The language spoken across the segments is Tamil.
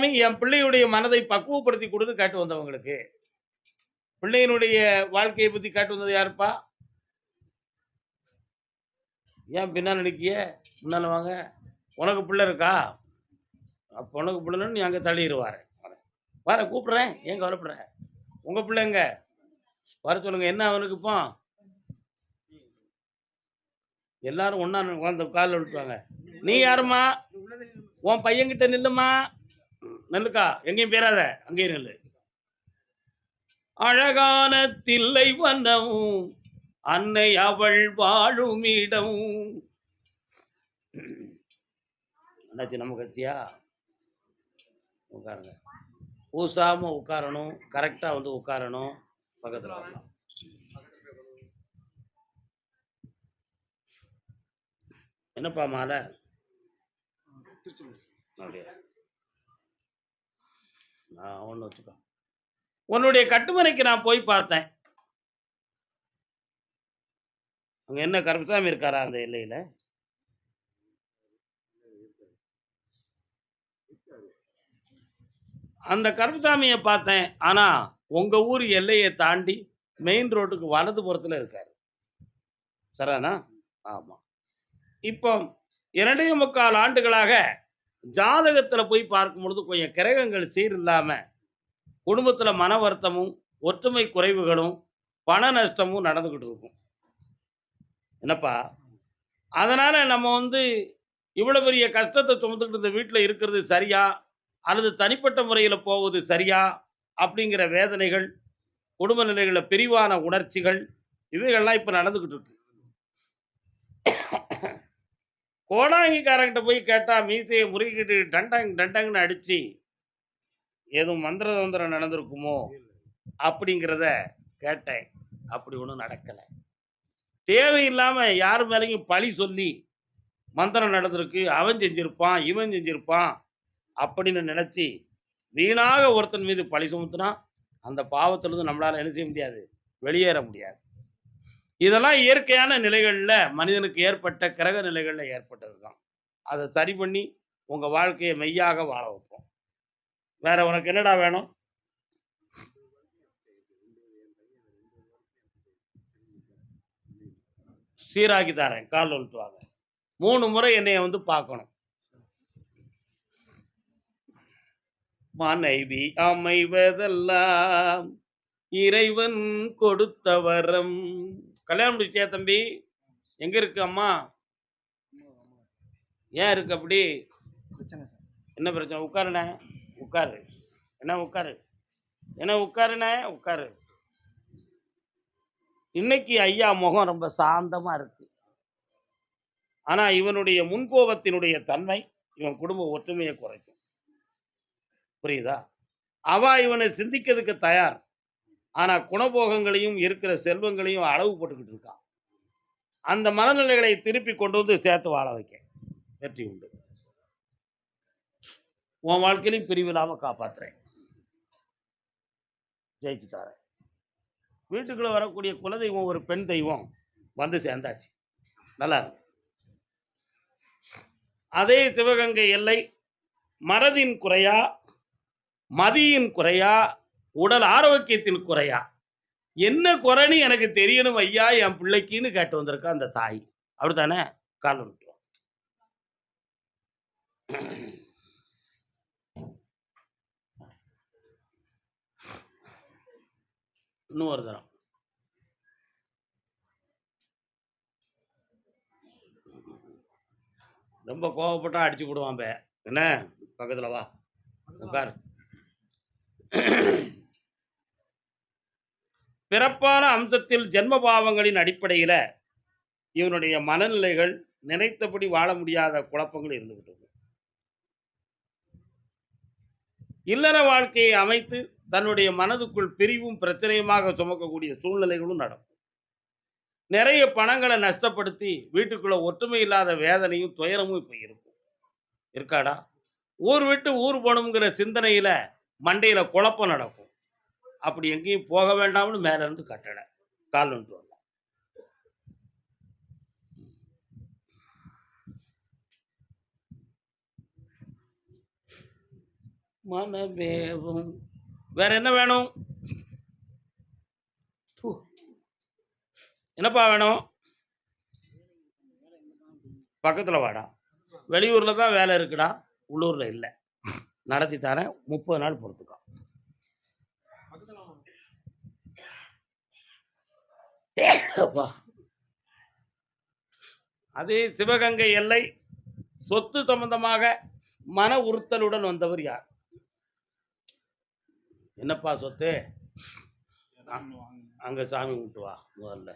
கருப்புசாமி என் பிள்ளையுடைய மனதை பக்குவப்படுத்தி கொடுன்னு கேட்டு வந்தவங்களுக்கு. பிள்ளையினுடைய வாழ்க்கைய பத்தி கேட்டு வந்தது யாருப்பா? ஏன் பின்னால நிக்கிய? முன்னால வாங்க. உனக்கு பிள்ளை இருக்கா? அப்ப உனக்கு பிள்ளைன்னா நீ அங்க தள்ளிரு வாரேன். வாரேன் கூப்பிடுறேன். ஏன் கவலைப்படுற? உங்க பிள்ளை எங்க? வர சொல்லுங்க. என்ன அவனுக்கு இப்போ? எல்லாரும் ஒண்ணா வந்து கால்ல விழுந்துவாங்க. நீ யாரும்மா? உன் பையன்கிட்ட நில்லும்மா. நில்லுக்கா. எங்கேயும் போயிறாத. அங்கேயே நில்லு. அழகான தில்லை வனம் அன்னை அவள் வாழும் இடம். என்னாச்சு நம்ம கட்சியா? உட்காருங்க. கூசாம உட்காரணும். கரெக்டா வந்து உட்காரணும். பக்கத்துல வரலாம். என்னப்பா மாலை? அப்படியா? நான் ஒண்ணு வச்சுக்கோ. உன்னுடைய கட்டுமனைக்கு நான் போய் பார்த்தேன். அங்க என்ன கருப்பசாமி இருக்காரா அந்த எல்லையில? அந்த கருப்பசாமிய பார்த்தேன். ஆனா, உங்க ஊர் எல்லைய தாண்டி மெயின் ரோட்டுக்கு வலதுபுறத்துல இருக்காரு. சரிதானா? ஆமா. இப்போ 2 1/4 ஆண்டுகளாக ஜாதகத்துல போய் பார்க்கும்பொழுது கொஞ்சம் கிரகங்கள் சீரில்லாம, குடும்பத்துல மன வருத்தமும், ஒற்றுமை குறைவுகளும், பண நஷ்டமும் நடந்துகிட்டு இருக்கும். என்னப்பா? அதனால நம்ம வந்து இவ்வளவு பெரிய கஷ்டத்த சுமந்துக்கிட்டு இந்த வீட்ல இருக்கிறது சரியா? அல்லது தனிப்பட்ட முறையில போவது சரியா? அப்படிங்கிற வேதனைகள், குடும்ப நிலைகள்ல பிரிவான உணர்ச்சிகள், இவைகள்லாம் இப்ப நடந்துகிட்டு இருக்கு. கோடாங்கிக்காரன்கிட்ட போய் கேட்டா மீசைய முறுக்கிட்டு டண்டங் டண்டங்ன்னு அடிச்சு, ஏதும் மந்திர தந்திரம் நடந்திருக்குமோ? அப்படிங்கிறத கேட்டேன். அப்படி ஒண்ணும் நடக்கல. தேவையில்லாம யார் மேலயும் பழி சொல்லி, மந்திரம் நடந்திருக்கு, அவன் செஞ்சிருப்பான், இவன் செஞ்சிருப்பான் அப்படின்னு நினைச்சு, வீணாக ஒருத்தன் மீது பழி சுமத்துனா, அந்த பாவத்திலிருந்து நம்மளால என்ன செய்ய முடியாது? வெளியேற முடியாது. இதெல்லாம் இயற்கையான நிலைகள்ல மனிதனுக்கு ஏற்பட்ட கிரக நிலைகள்ல ஏற்பட்டது தான். அத சரி பண்ணி உங்க வாழ்க்கைய மெய்யாக வாழ வைப்போம். வேற உனக்கு என்னடா வேணும்? சீராக்கி தரேன். கால்ல விழுந்து வாங்க. 3 முறை என்னைய வந்து பார்க்கணும். மனைவி அமைவதெல்லாம் இறைவன் கொடுத்த வரம். கல்யாணம் முடிச்சிட்டியா தம்பி? எங்க இருக்கு அம்மா? ஏன் இருக்கு அப்படி? பிரச்சனை சார். என்ன பிரச்சனை? உட்காருண்ணே. உட்காரு. என்ன உட்காரு. என்ன உட்காருண்ணே. உட்காரு. இன்னைக்கு ஐயா முகம் ரொம்ப சாந்தமா இருக்கு. ஆனா இவனுடைய முன்கோபத்தினுடைய தன்மை இவன் குடும்ப ஒற்றுமையை குறைக்கும். புரியுதா? அவ இவனை சிந்திக்கிறதுக்கு தயார். ஆனா குணபோகங்களையும் இருக்கிற செல்வங்களையும் அளவு போட்டுக்கிட்டு இருக்கான். அந்த மனநிலைகளை திருப்பி கொண்டு வந்து சேர்த்து வாழ வைக்க வெற்றி உண்டு. உன் வாழ்க்கையிலும் பிரிவில்லாம காப்பாத்துறேன். ஜெயிச்சு தரேன். வீட்டுக்குள்ள வரக்கூடிய குலதெய்வம் ஒரு பெண் தெய்வம் வந்து சேர்ந்தாச்சு. நல்லா இருக்கு. அதே சிவகங்கை எல்லை மறதியின் குறையா, மதியின் குறையா, உடல் ஆரோக்கியத்தின் குறையா, என்ன குறைன்னு எனக்கு தெரியணும் ஐயா என் பிள்ளைக்குன்னு கேட்டு வந்திருக்கா அந்த தாய். அப்படித்தானே? கால் விட்டுருவோம். இன்னும் ஒரு தரம். ரொம்ப கோவப்பட்டா அடிச்சு போடுவான் பே. என்ன? பக்கத்துல வா. உட்கார். பிறப்பான அம்சத்தில் ஜென்ம பாவங்களின் அடிப்படையில இவனுடைய மனநிலைகள் நினைத்தபடி வாழ முடியாத குழப்பங்கள் இருந்துகிட்டு இருக்கும். இல்லற வாழ்க்கையை அமைத்து தன்னுடைய மனதுக்குள் பிரிவும் பிரச்சனையுமாக சுமக்கக்கூடிய சூழ்நிலைகளும் நடக்கும். நிறைய பணங்களை நஷ்டப்படுத்தி வீட்டுக்குள்ள ஒற்றுமை இல்லாத வேதனையும் துயரமும் இப்ப இருக்கும். இருக்காடா? ஊர் விட்டு ஊர் போகணுங்கிற சிந்தனையில மண்டையில குழப்பம் நடக்கும். அப்படி எங்கேயும் போக வேண்டாம்னு மேல இருந்து கட்டளை. கால் வந்து வரலாம். மனவேவும். வேற என்ன வேணும்? என்னப்பா வேணும்? பக்கத்துல வாடா. வெளியூர்ல தான் வேலை இருக்குடா, உள்ளூர்ல இல்ல. நடத்தி தரேன், 30 நாள் பொறுத்துக்கோ. அது சிவகங்கை எல்லை. சொத்து சம்பந்தமாக மன உறுத்தலுடன் வந்தவர் யார்? என்னப்பா சொத்து? அங்க சாமி கும்பிட்டு வா முதல்ல.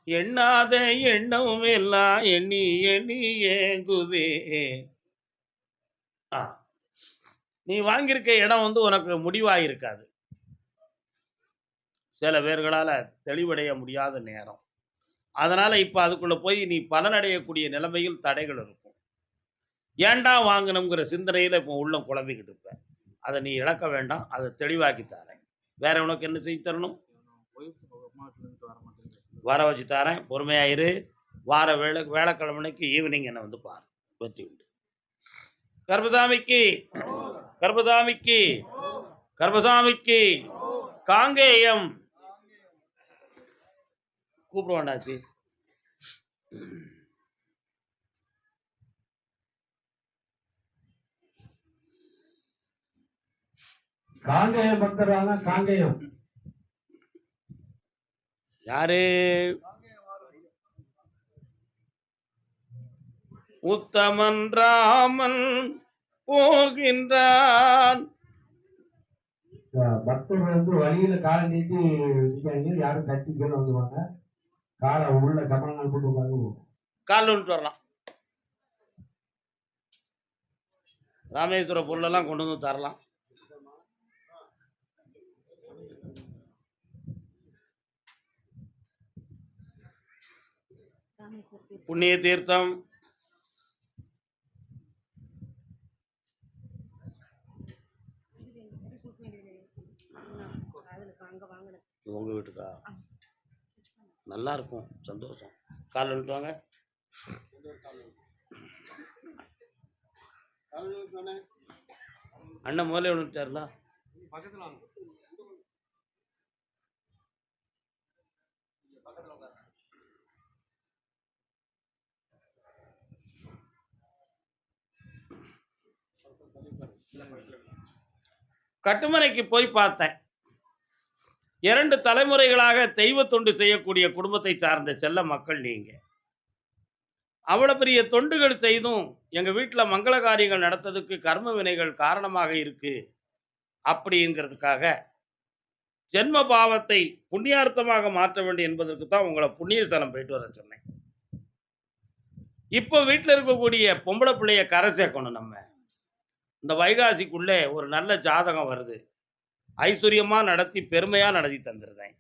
எண்ணாத எண்ணம் எல்லாம் எண்ணி எண்ணி ஏங்குதே. நீ வாங்கியிருக்க இடம் வந்து உனக்கு முடிவாயிருக்காது. சில பேர்களால தெளிவடைய முடியாத நேரம். அதனால இப்ப அதுக்குள்ள போய் நீ பலனடையக்கூடிய நிலைமையில் தடைகள் இருக்கும். ஏன்டா வாங்கணுங்கிற சிந்தனையில இப்போ உள்ளம் குழம்பிக்கிட்டு இருப்ப. அதை நீ இழக்க வேண்டாம், அதை தெளிவாக்கி தரேன். வேற உனக்கு என்ன செய்து தரணும்? வர வச்சு தரேன், பொறுமையாயிரு. வார வேலைக்கிழமைக்கு ஈவினிங் என்ன வந்து பாரு, வெற்றி உண்டு. கர்பசாமிக்கு கர்பசாமிக்கு கர்பசாமிக்கு காங்கேயம் கூப்பிடுவாண்டாச்சு. காங்கேயம் பக்தரான காங்கேயம் யாரு? உத்தமன் ராமன் போகின்றான். பக்தர் வந்து வழியில காலை நீட்டி யாரும் கட்டிக்கணும் வந்துவாங்க. காலை உள்ள கமலங்கள் போட்டு உட்காந்து கால் வந்துட்டு வரலாம். ராமேஸ்வர பொருளெல்லாம் கொண்டு வந்து தரலாம். புண்ணிய தீர்த்தம் உங்க வீட்டுக்கா? நல்லா இருக்கும், சந்தோஷம். கால் வந்துட்டுவாங்க. அண்ணன் முதல்ல வந்துட்டார்ல. கட்டுமனைக்கு போய் பார்த்தேன். 2 தலைமுறைகளாக தெய்வ தொண்டு செய்யக்கூடிய குடும்பத்தை சார்ந்த செல்ல மக்கள் நீங்க. அவ்வளவு பெரிய தொண்டுகள் செய்தும் எங்க வீட்டில் மங்கள காரியங்கள் நடத்ததுக்கு கர்ம வினைகள் காரணமாக இருக்கு அப்படிங்கிறதுக்காக ஜென்ம பாவத்தை புண்ணியார்த்தமாக மாற்ற வேண்டும் என்பதற்கு தான் உங்களை புண்ணிய ஸ்தலம் போயிட்டு வர சொன்னேன். இப்போ வீட்டில் இருக்கக்கூடிய பொம்பளை பிள்ளைய கரை சேர்க்கணும். நம்ம இந்த வைகாசிக்குள்ளே ஒரு நல்ல ஜாதகம் வருது, ஐஸ்வர்யமா நடத்தி பெருமையா நடத்தி தந்துருந்தேன்.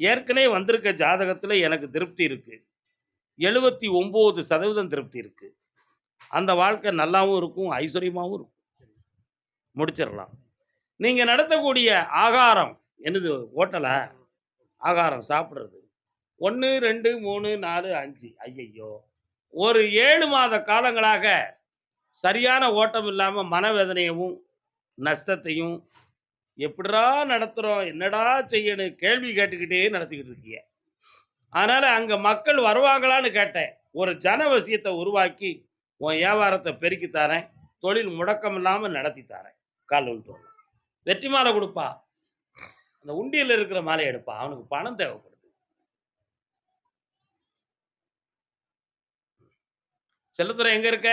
ஏற்கனவே வந்திருக்க ஜாதகத்தில் எனக்கு திருப்தி இருக்கு, 79% திருப்தி இருக்கு. அந்த வாழ்க்கை நல்லாவும் இருக்கும், ஐஸ்வர்யமாகவும் இருக்கும். முடிச்சிடலாம். நீங்க நடத்தக்கூடிய ஆகாரம் என்னது? ஹோட்டலா? ஆகாரம் சாப்பிட்றது 1 2 3 4 5. ஐயையோ, ஒரு 7 மாத காலங்களாக சரியான ஓட்டம் இல்லாமல் மனவேதனையவும் நஷ்டத்தையும் எப்படிடா நடத்துகிறோம், என்னடா செய்யணும் கேள்வி கேட்டுக்கிட்டே நடத்திக்கிட்டு இருக்கீங்க. அதனால் அங்கே மக்கள் வருவாங்களான்னு கேட்டேன். ஒரு ஜனவசியத்தை உருவாக்கி உன் வியாபாரத்தை பெருக்கி தரேன், தொழில் முடக்கம் இல்லாமல் நடத்தி தரேன். கால் வந்துட்டு வரலாம். வெற்றி மாலை கொடுப்பா, அந்த உண்டியில் இருக்கிற மாலை எடுப்பா, அவனுக்கு பணம் தேவைப்படுது. செல்லத்துறை எங்க இருக்க?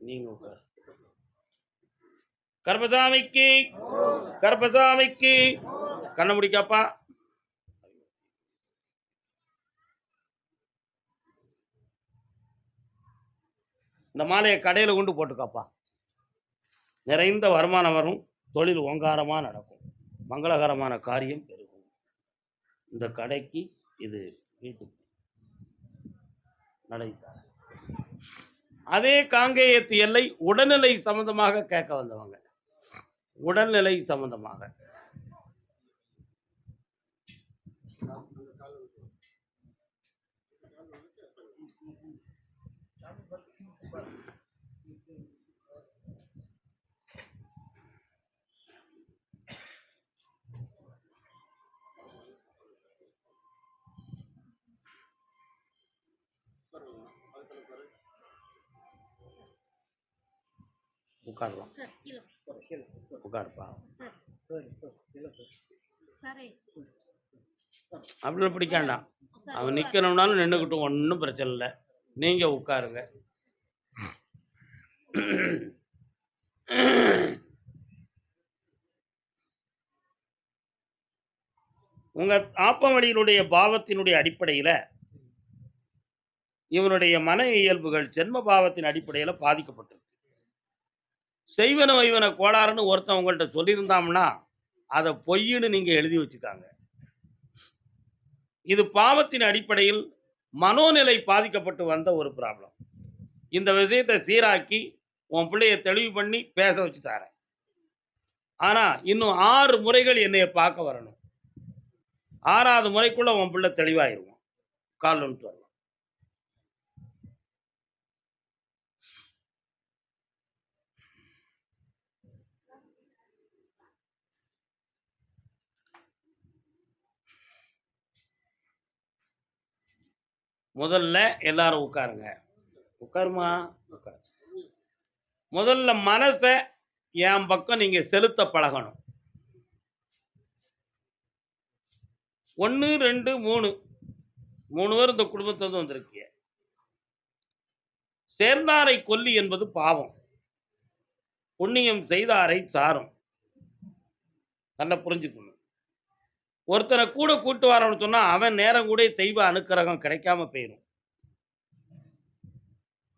நீங்க உட்கார். கர்பசாமிக்கு கர்பசாமிக்கு கண்ண முடிக்காப்பா. இந்த மாலையை கடையில் கொண்டு போட்டுக்காப்பா. நிறைந்த வருமானம் வரும், தொழில் ஓங்காரமாக நடக்கும், மங்களகரமான காரியம் பெருகும். இந்த கடைக்கு இது வீட்டுக்கு நடத்தார். அதே காங்கேயத்து எல்லை உடல்நிலை சம்பந்தமாக கேட்க வந்தவங்க. உடல்நிலை சம்பந்தமாக உட்காரலாம். உட்காருப்பா. அப்படின்னு பிடிக்காண்டாம். அவன் நிற்கணும்னாலும் நின்றுக்கிட்டும், ஒன்றும் பிரச்சனை இல்லை. நீங்கள் உட்காருங்க. உங்கள் ஆப்பமணியினுடைய பாவத்தினுடைய அடிப்படையில் இவனுடைய மன இயல்புகள் ஜென்ம பாவத்தின் அடிப்படையில் பாதிக்கப்பட்டது. செய்வன வைவன கோளாறுன்னு ஒருத்தன் உங்கள்கிட்ட சொல்லியிருந்தாம்னா அதை பொய்ன்னு நீங்கள் எழுதி வச்சுக்காங்க. இது பாவத்தின் அடிப்படையில் மனோநிலை பாதிக்கப்பட்டு வந்த ஒரு ப்ராப்ளம். இந்த விஷயத்தை சீராக்கி உன் பிள்ளைய தெளிவு பண்ணி பேச வச்சு தரேன். ஆனால் இன்னும் 6 முறைகள் என்னைய பார்க்க வரணும். 6வது முறைக்குள்ள உன் பிள்ளை தெளிவாயிருவான். கால் வந்துட்டு வரலாம். முதல்ல எல்லாரும் உட்காருங்க. உட்காருமா, உட்காரு. முதல்ல மனசை என் பக்கம் நீங்க செலுத்த பழகணும். 1 2 3 பேர் இந்த குடும்பத்தை வந்திருக்கீங்க. சேர்ந்தாரை கொல்லி என்பது பாவம், புண்ணியம் செய்தாரை சாரும். நல்லா புரிஞ்சுக்கணும். ஒருத்தனை கூட கூட்டு வரணும்னு சொன்னா அவன் நேரம் கூட தெய்வ அனுக்கிரகம் கிடைக்காம போயிடும்.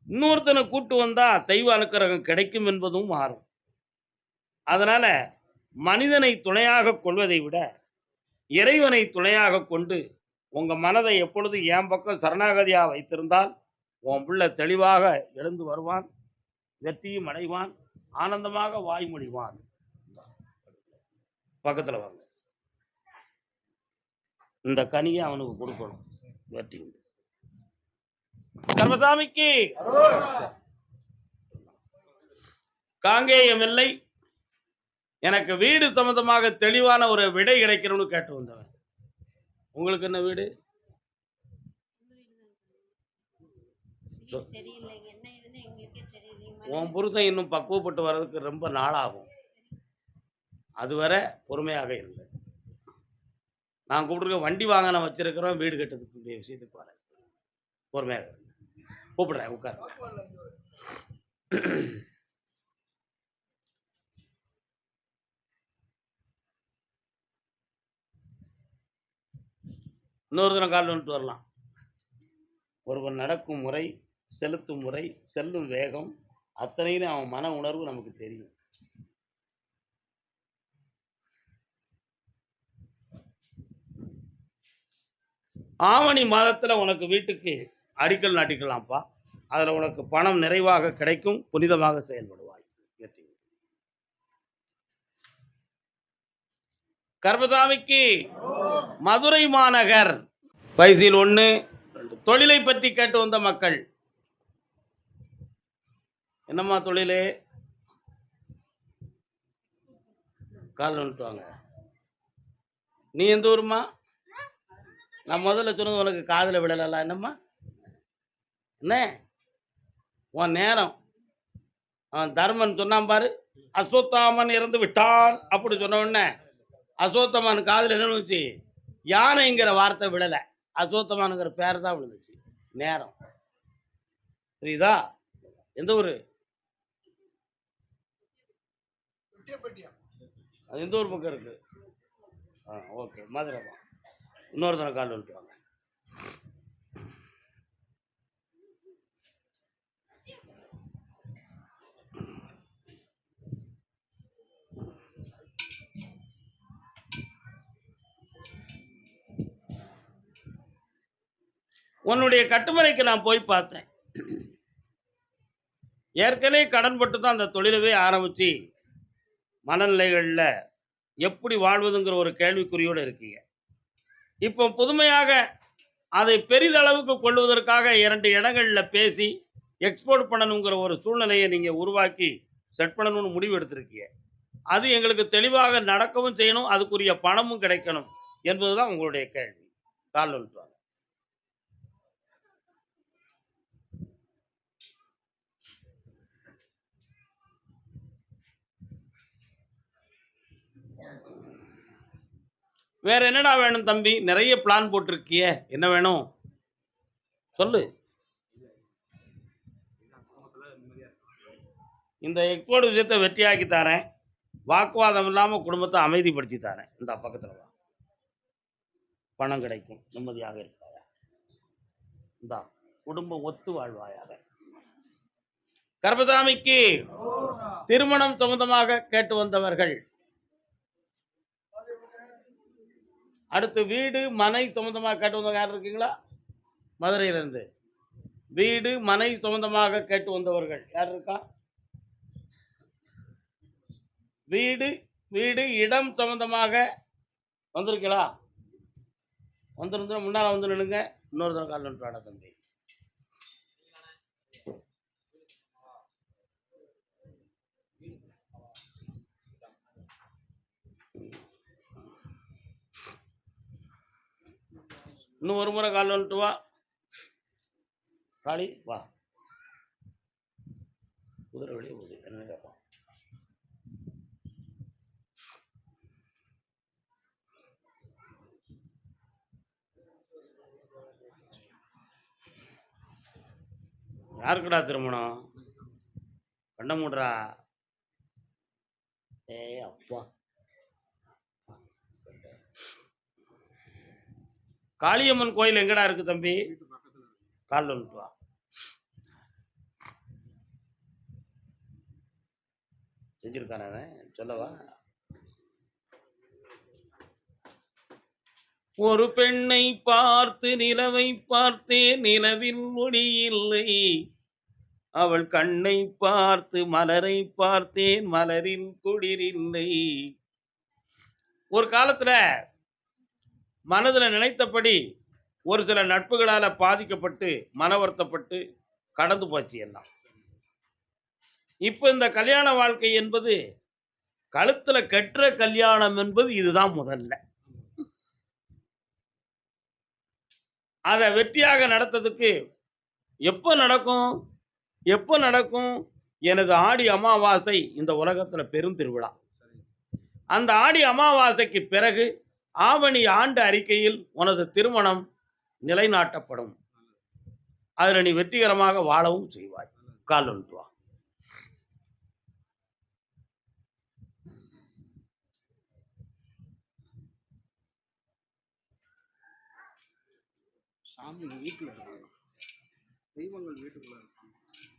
இன்னொருத்தனை கூட்டு வந்தா தெய்வ அனுக்கிரகம் கிடைக்கும் என்பதும் மாறும். அதனால மனிதனை துணையாக கொள்வதை விட இறைவனை துணையாக கொண்டு உங்க மனதை எப்பொழுது என் பக்கம் சரணாகதியா வைத்திருந்தால் உன் பிள்ளை தெளிவாக எழுந்து வருவான், வெற்றியும் அடைவான், ஆனந்தமாக வாய்மொழிவான். பக்கத்தில் வாங்க. இந்த கனியை அவனுக்கு கொடுக்கணும். வெற்றி உண்டு. கர்மசாமிக்கு காங்கேயம் இல்லை. எனக்கு வீடு சம்பந்தமாக தெளிவான ஒரு விடை கிடைக்கணும்னு கேட்டு வந்தவன். உங்களுக்கு என்ன வீடு? உன் புருஷன் இன்னும் பக்குவப்பட்டு வர்றதுக்கு ரொம்ப நாளாகும். அதுவரை பொறுமையாக இருங்க. நான் கூப்பிட்டுருக்க வண்டி வாகனம் வச்சிருக்கிறோம், வீடு கட்டுறதுக்கு விஷயத்துக்கு வரேன். பொறுமையாக இருங்க. கூப்பிடுறேன், உட்கார. இன்னொரு தினம் கால் வந்துட்டு வரலாம். ஒருவன் நடக்கும் முறை, செலுத்தும் முறை, செல்லும் வேகம், அத்தனையும் அவன் மன உணர்வு நமக்கு தெரியும். ஆவணி மாதத்துல உனக்கு வீட்டுக்கு அடிக்கல் நாட்டிக்கலாம்ப்பா. அதுல உனக்கு பணம் நிறைவாக கிடைக்கும், புனிதமாக செயல்படுவாய். கர்மசாமிக்கு மதுரை மாநகர் பைசில் 1 தொழிலை பற்றி கேட்டு வந்த மக்கள். என்னம்மா தொழிலே? கால் வந்துட்டுவாங்க. நீ எந்த ஊருமா? நான் முதல்ல சொன்னது உனக்கு காதில் விழலாம். என்னம்மா என்ன உன் நேரம்? அவன் தர்மன் சொன்னான் பாரு, அஸ்வத்தாமன் இறந்து விட்டான் அப்படி சொன்ன உடனே அஸ்வத்தமான் காதில் என்ன விழுந்துச்சு? யானைங்கிற வார்த்தை விழலை, அஸ்வத்தமானுங்கிற பேர் தான் விழுந்துச்சு. நேரம் புரியுதா? எந்த ஊரு? அது எந்த ஊர் பக்கம் இருக்கு? ஓகே, மதுரை தான். இன்னொரு தடவை கால் வந்துட்டு வாங்க. உன்னுடைய கட்டுமனைக்கு நான் போய் பார்த்தேன். ஏற்கனவே கடன்பட்டு தான் அந்த தொழிலவே ஆரம்பிச்சு மனநிலைகளில் எப்படி வாழ்வதுங்கிற ஒரு கேள்விக்குறியோடு இருக்கீங்க. இப்போ புதுமையாக அதை பெரிதளவுக்கு கொள்வதற்காக 2 இடங்களில் பேசி எக்ஸ்போர்ட் பண்ணணுங்கிற ஒரு சூழ்நிலையை நீங்க உருவாக்கி செட் பண்ணணும்னு முடிவு எடுத்திருக்கீங்க. அது எங்களுக்கு தெளிவாக நடக்கவும் செய்யணும். அதுக்குரிய பணமும் கிடைக்கணும் என்பதுதான் உங்களுடைய கேள்வி. கால் வந்துட்டு வாங்க. வேற என்னடா வேணும் தம்பி? நிறைய பிளான் போட்டிருக்கியே. என்ன வேணும்? சொல்லு. இந்த எக்ஸ்போர்ட் விஷயத்தை வெற்றியாக்கி தரேன். வாக்குவாதம் இல்லாம குடும்பத்தை அமைதிப்படுத்தி தரேன். இந்த பக்கத்துல வா. பணம் கிடைக்கும். நிம்மதியாக இருப்பாயா. இந்தா குடும்பம் ஒத்து வாழ்வாயாக. கர்பசாமிக்கு திருமணம் சம்பந்தமாக கேட்டு வந்தவர்கள், அடுத்து வீடு மனை சம்பந்தமாக கேட்டு வந்தவங்க யார் இருக்கீங்களா? மதுரையிலிருந்து வீடு மனை சம்பந்தமாக கேட்டு வந்தவர்கள் யார் இருக்கா? வீடு வீடு இடம் சம்பந்தமாக வந்திருக்கீங்களா? வந்துருந்தா முன்னால வந்து நின்னுங்க. இன்னொரு தடவை கால் வந்துட்டு தம்பி. இன்னும் ஒரு முறை கால் வந்துட்டு வா. காளி வா. குதிரை வெளியே போகுது. என்ன கேட்பான்? யாருக்குடா திருமணம்? கண்ண மூடுறா. அப்பா காளியம்மன் கோயில் எங்கடா இருக்கு தம்பி? கால் வந்துட்டு வா. செஞ்சிருக்கான சொல்லவா? ஒரு பெண்ணை பார்த்து நிலவை பார்த்தேன், நிலவில் ஒளி இல்லை. அவள் கண்ணை பார்த்து மலரை பார்த்தேன், மலரில் குளிரில்லை. ஒரு காலத்துல மனதுல நினைத்தபடி ஒரு சில நட்புகளால பாதிக்கப்பட்டு மன வருத்தப்பட்டு கடந்து போச்சு எல்லாம். இப்ப இந்த கல்யாண வாழ்க்கை என்பது கழுத்துல கெட்டுற கல்யாணம் என்பது இதுதான் முதல்ல. அதை வெற்றியாக நடத்ததுக்கு எப்ப நடக்கும்? எப்ப நடக்கும்? எனது ஆடி அமாவாசை இந்த உலகத்துல பெரும் திருவிழா. அந்த ஆடி அமாவாசைக்கு பிறகு ஆவணி ஆண்டு அறிக்கையில் உனது திருமணம் நிலைநாட்டப்படும். அதுல நீ வெற்றிகரமாக வாழவும் செய்வாய். கால் வந்துட்டு வா.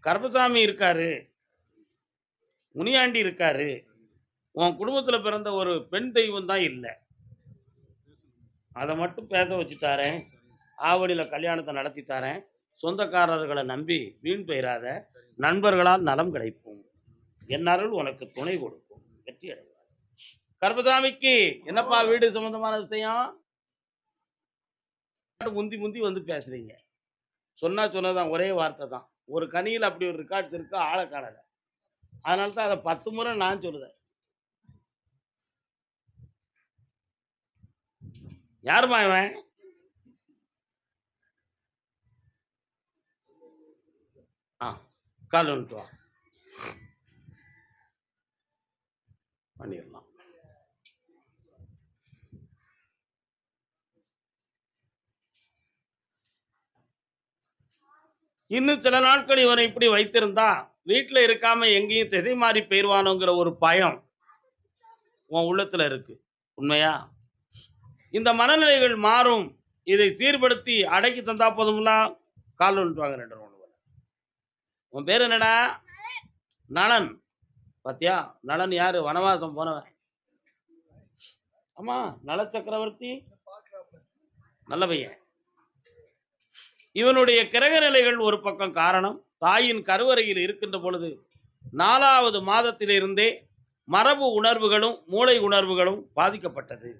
கர்பசாமி இருக்காரு, முனியாண்டி இருக்காரு. உன் குடும்பத்துல பிறந்த ஒரு பெண் தெய்வம் தான் இல்லை. அதை மட்டும் பேச வச்சு தாரேன். ஆவணியில கல்யாணத்தை நடத்தி தாரேன். சொந்தக்காரர்களை நம்பி வீண் பெயராத. நண்பர்களால் நலம் கிடைக்கும். என்னாலும் உனக்கு துணை கொடுக்கும். வெற்றி அடைவார். கர்பசாமிக்கு என்னப்பா வீடு சம்பந்தமான விஷயம்? முந்தி முந்தி வந்து பேசுறீங்க. சொன்னதான் ஒரே வார்த்தை தான். ஒரு கனியில் அப்படி ஒரு ரெக்கார்ட்ஸ் இருக்கு, ஆளை காணல. அதனால தான் அதை 10 முறை நான் சொல்லுதேன். யாருமா இவன்? கால் வந்துட்டு வா. பண்ணிடலாம். இன்னும் சில நாட்கள் இவனை இப்படி வைத்திருந்தா வீட்டில் இருக்காம எங்கேயும் திசை மாறி போயிடுவானுங்கிற ஒரு பயம் உன் உள்ளத்துல இருக்கு. உண்மையா? இந்த மனநிலைகள் மாறும். இதை சீர்படுத்தி அடக்கி தந்தா போதும்ல. கால் வந்துட்டு வாங்க. 2 உன் பேர் என்னடா? நலன். பாத்தியா? நலன் யாரு? வனவாசம் போனவன். ஆமா, நல சக்கரவர்த்தி நல்ல பையன். இவனுடைய கிரக நிலைகள் ஒரு பக்கம் காரணம். தாயின் கருவறையில் இருக்கின்ற பொழுது 4வது மாதத்திலிருந்தே மரபு உணர்வுகளும் மூளை உணர்வுகளும் பாதிக்கப்பட்டது.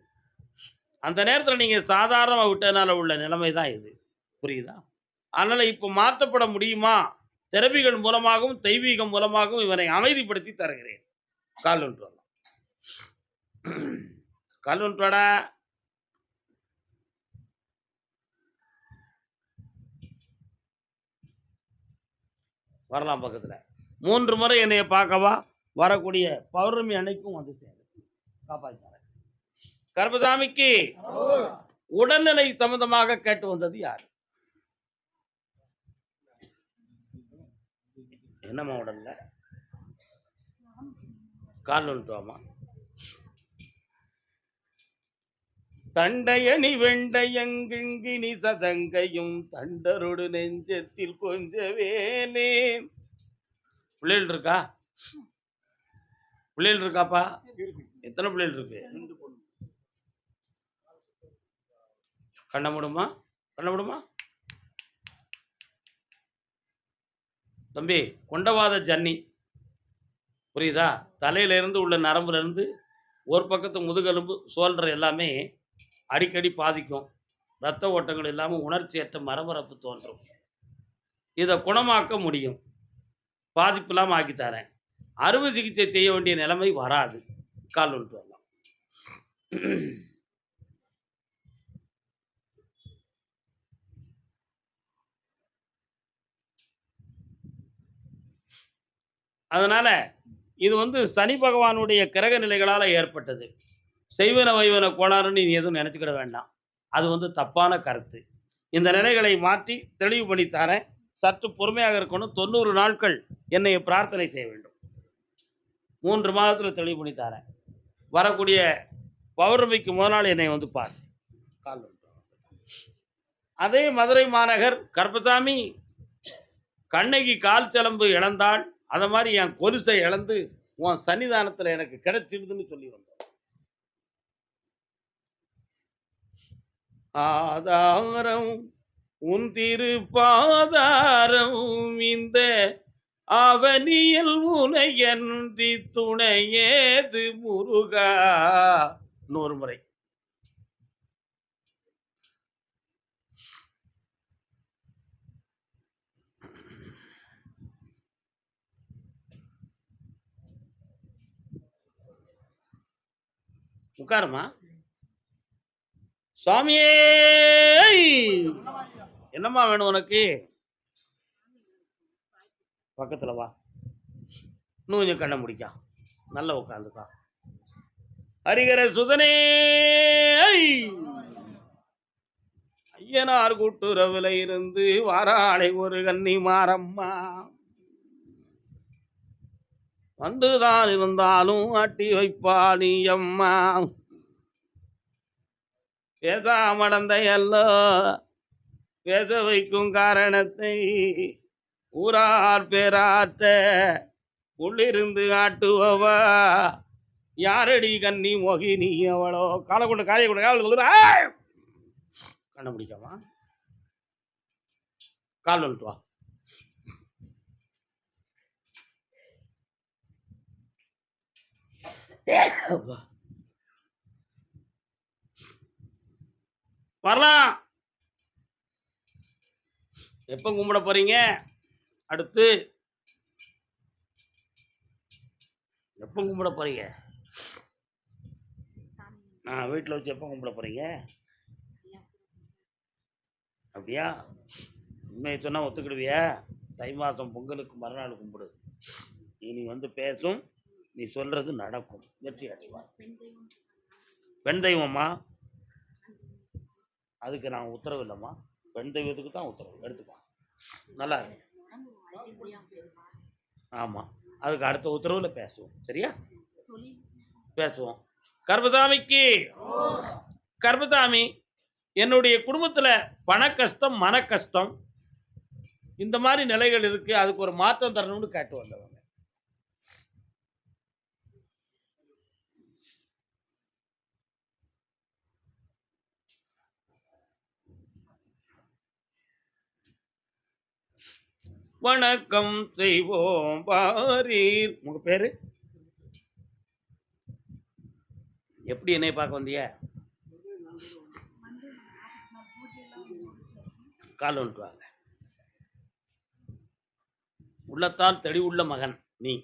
அந்த நேரத்தில் நீங்க சாதாரணமாக விட்டதுனால உள்ள நிலைமை தான் இது. புரியுதா? அதனால இப்போ மாற்றப்பட முடியுமா தெரபிகள் மூலமாகவும் தெய்வீகம் மூலமாகவும் இவனை அமைதிப்படுத்தி தருகிறேன். கால் ஒன்று வரலாம். கால் ஒன்று வாடா. வரலாம் பக்கத்துல. 3 முறை என்னைய பார்க்கவா. வரக்கூடிய பௌர்ணமி அன்னைக்கும் வந்து சேரு. காப்பாற்றாரேன். கர்பசாமிக்கு உடல்நிலை சம்பந்தமாக கேட்டு வந்தது யார்? என்னம்மா உடல்ல? கால் ஒன்று வாமா. தண்டையணி வெண்டையங்கிங்கினி சதங்கையும் தண்டரோடு நெஞ்சத்தில் கொஞ்சவேனே. பிள்ளைகள் இருக்கா? பிள்ளைகள் இருக்காப்பா? எத்தனை பிள்ளைகள் இருக்கு? கண்ண முடியுமா? கண்ண முடியுமா? தம்பி, கொண்டவாத ஜன்னி புரியுதா? தலையில இருந்து உள்ள நரம்புல இருந்து ஒரு பக்கத்து முதுகெலும்பு சோல்டர் எல்லாமே அடிக்கடி பாதிக்கும். இரத்த ஓட்டங்கள் இல்லாமல் உணர்ச்சியற்ற மரமரப்பு தோன்றும். இதை குணமாக்க முடியும். பாதிப்பு இல்லாமல் ஆக்கித்தரேன். அறுவை சிகிச்சை செய்ய வேண்டிய நிலைமை வராது. கால் ஒன்று வரலாம். அதனால இது சனி பகவானுடைய கிரக நிலைகளால் ஏற்பட்டது. செய்வன வைவன கோளாறுன்னு நீ எதுவும் நினச்சிக்கிட வேண்டாம். அது தப்பான கருத்து. இந்த நிலைகளை மாற்றி தெளிவு பண்ணி தரேன். சற்று பொறுமையாக இருக்கணும். 90 நாட்கள் என்னை பிரார்த்தனை செய்ய வேண்டும். 3 மாதத்தில் தெளிவு பண்ணி தரேன். வரக்கூடிய பௌர்ணமிக்கு முதல் நாள் என்னை பார். கால். அதே மதுரை மாநகர் கர்பசாமி கண்ணகி கால் சிலம்பு இழந்தாள். அதை மாதிரி என் கொலுசை இழந்து உன் சன்னிதானத்தில் எனக்கு கிடைச்சிடுதுன்னு சொல்லி வந்தோம். ஆதாரம் உன் திருப்பாதாரம் இந்த அவனியில் உனையன்றி துணையேது முருகா. 100 முறை. உட்காருமா. சுவாமியே, என்னம்மா வேணும் உனக்கு? பக்கத்துல வா. இன்னும் கொஞ்சம் கண்ண முடிக்கா. நல்லா உட்காந்துக்கா. ஹரிகர சுதனே, ஐயனார் கூட்டுறவுல இருந்து வாராளை ஒரு கன்னி மாறம்மா வந்துதான் இருந்தாலும் அட்டி வைப்பாளி அம்மா. பேசாமடந்த எல்லோ பேச வைக்கும் காரணத்தை ஊரார் பேராற்ற உள்ளிருந்து ஆட்டுவவா யாரடி கன்னி மோகினி அவளோ. காலை கொண்டு காயை கொண்டு கண்ண பிடிக்காமா. கால் வந்துட்டு வா. வரலாம். எப்ப கும்பிட போறீங்க? அடுத்து எப்ப கும்பிட போறீங்க? வீட்டில் வச்சு எப்ப கும்பிட போறீங்க? அப்படியா? உண்மையை சொன்னா ஒத்துக்கிடுவியா? தை மாதம் பொங்கலுக்கு மறுநாள் கும்பிடு. இனி பேசும், நீ சொல்றது நடக்கும். வெற்றி அடைவா. பெண் தெய்வம்மா, அதுக்கு நான் உத்தரவு இல்லைம்மா. பெண் தெய்வத்துக்கு தான் உத்தரவு. எடுத்துக்கோ. நல்லா இருக்கு. ஆமாம், அதுக்கு அடுத்த உத்தரவில் பேசுவோம். சரியா? பேசுவோம். கர்பசாமிக்கு கர்பசாமி, என்னுடைய குடும்பத்தில் பண கஷ்டம், மன கஷ்டம், இந்த மாதிரி நிலைகள் இருக்கு. அதுக்கு ஒரு மாற்றம் தரணும்னு கேட்டு வந்தவங்க. வணக்கம் செய்வோம் பாரீர். உங்க பேரு? எப்படி என்னை பார்க்க வந்திய? கால் வந்துட்டு வாங்க. உள்ளத்தால் தெளிவுள்ள மகன் நீ.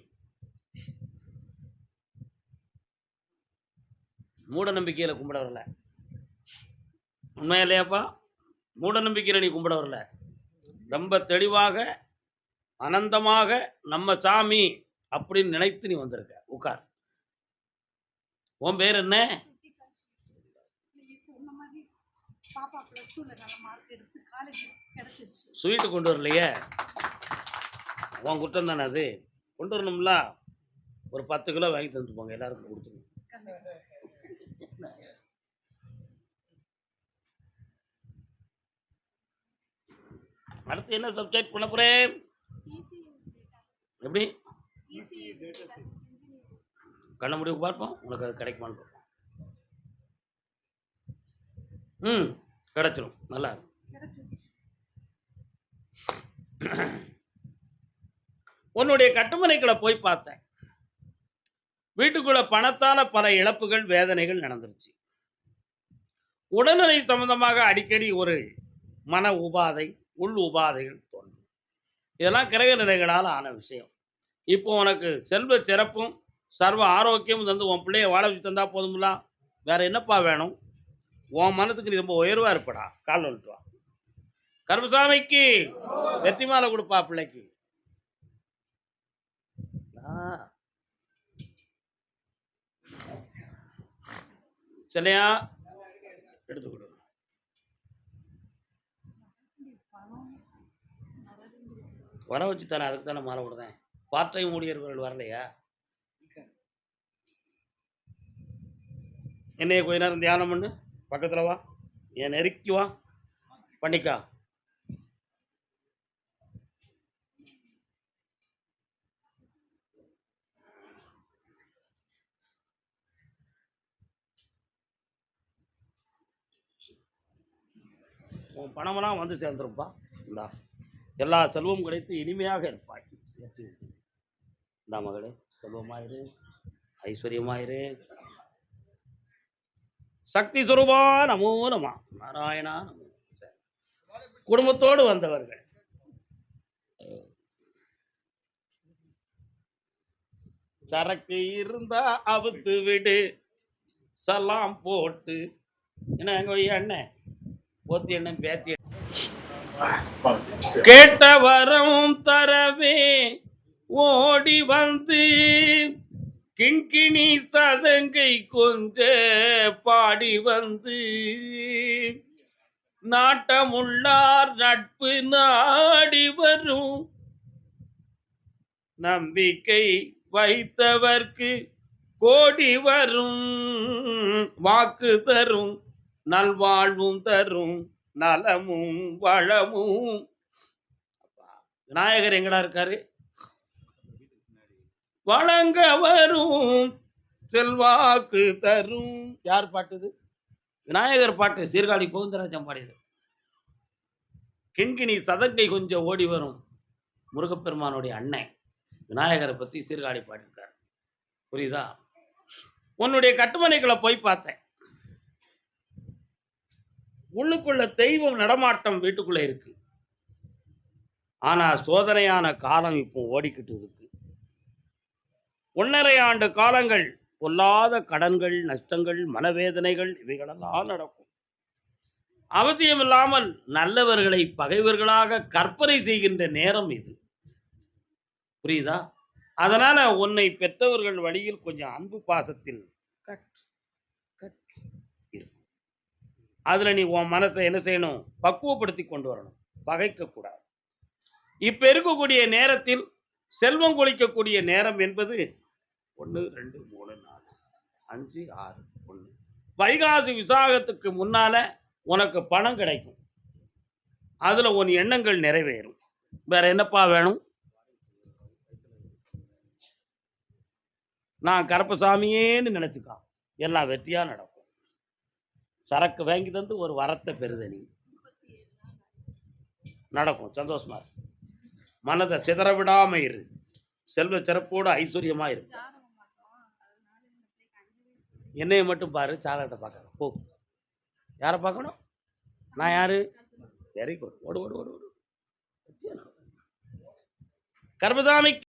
மூட நம்பிக்கையில கும்பிட வரல. உண்மையா இல்லையாப்பா? மூட நம்பிக்கையில நீ கும்பிட வரல. ரொம்ப தெளிவாக அனந்தமாக நம்ம சாமி அப்படின்னு நினைத்து நீ வந்திருக்க. உட்கார். உன் பேர் என்ன? ஸ்வீட்டு கொண்டு வரலையே, உன் குற்றம் தானே அது. கொண்டு வரணும்ல. ஒரு 10 கிலோ வாங்கி தந்துட்டு போங்க, எல்லாருக்கும் கொடுத்துருங்க. அடுத்து என்ன சப்ஜெக்ட் பண்ண போறேன்? எப்படி கண்ண முடிவு பார்ப்போம், உனக்கு அது கிடைக்குமான்னு பார்ப்போம். கிடைச்சிடும். நல்லா இருக்கும். உன்னுடைய கட்டுமனைக்குள்ள போய் பார்த்தேன். வீட்டுக்குள்ள பணத்தால பல இழப்புகள் வேதனைகள் நடந்துருச்சு. உடல்நிலை சம்பந்தமாக அடிக்கடி ஒரு மன உபாதை உள் உபாதைகள் தோன்றும். இதெல்லாம் கிரக நிலைகளால் ஆன விஷயம். இப்போ உனக்கு செல்வ சிறப்பும் சர்வ ஆரோக்கியமும் தந்து உன் பிள்ளைய வாழ வச்சு தந்தா போதுங்களா? வேற என்னப்பா வேணும்? உன் மனத்துக்கு நீ ரொம்ப உயர்வா இருப்படா. கால் வந்துட்டு வா. கருப்பசாமிக்கு வெற்றி மாலை கொடுப்பா பிள்ளைக்கு. சரியா? எடுத்து கொடு. வர வச்சு தானே, அதுக்கு தானே மாலை விடுறேன். பார்ட் டைம் ஊழியர்கள் வரலையா? என்னைய கொஞ்ச நேரம் தியானம் பண்ணு. பக்கத்தில் வா, என் நெருக்கி வா, பண்ணிக்கா. உன் பணமெல்லாம் வந்து சேர்ந்துருப்பா. இந்தா எல்லா செல்வம் கிடைத்து இனிமையாக இருப்பாய். இந்த மகளே, செல்வமாயிரு, ஐஸ்வர்யமாயிரு. சக்தி சுரூபா நமோ நம நாராயணா நமோ. குடும்பத்தோடு வந்தவர்கள் சரக்கு இருந்தா அவுத்து விடு, சலாம் போட்டு. என்ன எங்க அண்ணன் போத்தி எண்ணன் பேத்தி கேட்ட வரம் தரவே ஓடி வந்து கிண்கிணி சதங்கை கொஞ்ச பாடி வந்து நாட்டமுள்ளார் நட்பு நாடி வரும் நம்பிக்கை வைத்தவர்க்கு கோடி வரும் வாக்கு தரும் நல்வாழ்வும் தரும் நலமும் வளமும். விநாயகர் எங்கடா இருக்காரு? வழங்க வரும் செல்வாக்கு தரும். யார் பாட்டுது? விநாயகர் பாட்டு. சீர்காழி கோவிந்தராஜன் பாடியது. கிண்கிணி சதங்கை கொஞ்சம் ஓடி வரும் முருகப்பெருமானுடைய அண்ணன் விநாயகரை பத்தி சீர்காழி பாடியிருக்கார். புரியுதா? உன்னுடைய கட்டுமனைகளை போய் பார்த்தேன். உள்ளுக்குள்ள தெய்வம் நடமாட்டம் வீட்டுக்குள்ள இருக்கு. ஆனா சோதனையான காலம் இப்போ ஓடிக்கிட்டு இருக்கு. 1.5 ஆண்டு காலங்கள் பொல்லாத கடன்கள், நஷ்டங்கள், மனவேதனைகள் இவைகளெல்லாம் நடக்கும். அவசியம் இல்லாமல் நல்லவர்களை பகைவர்களாக கற்பனை செய்கின்ற நேரம் இது. புரியுதா? அதனால உன்னை பெற்றவர்கள் வழியில் கொஞ்சம் அன்பு பாசத்தில் அதுல நீ உன் மனசை என்ன செய்யணும்? பக்குவப்படுத்தி கொண்டு வரணும். பகைக்க கூடாது. இப்ப இருக்கக்கூடிய நேரத்தில் செல்வம் கொளிக்கக்கூடிய நேரம் என்பது 1, 2, 3, 4, 5, 6, 1. வைகாசி விசாகத்துக்கு முன்னால உனக்கு பணம் கிடைக்கும். அதுல உன் எண்ணங்கள் நிறைவேறும். வேற என்னப்பா வேணும்? நான் கருப்பசாமியேன்னு நினைச்சுக்கா, எல்லாம் வெற்றியா நடக்கும். சரக்கு வாங்கி தந்து ஒரு வரத்தை பெறுதனி நடக்கும். சந்தோஷமா இருக்கு. மனதை சிதற விடாம இரு. செல்வ சிறப்போடு ஐஸ்வர்யமா இரு. என்னைய மட்டும் பாரு, சாதகத்தை பார்க்க போ. யாரை பார்க்கணும்? நான் யாரு? Very good. ஓடு ஓடு ஓடு ஓடு. கர்மசாமி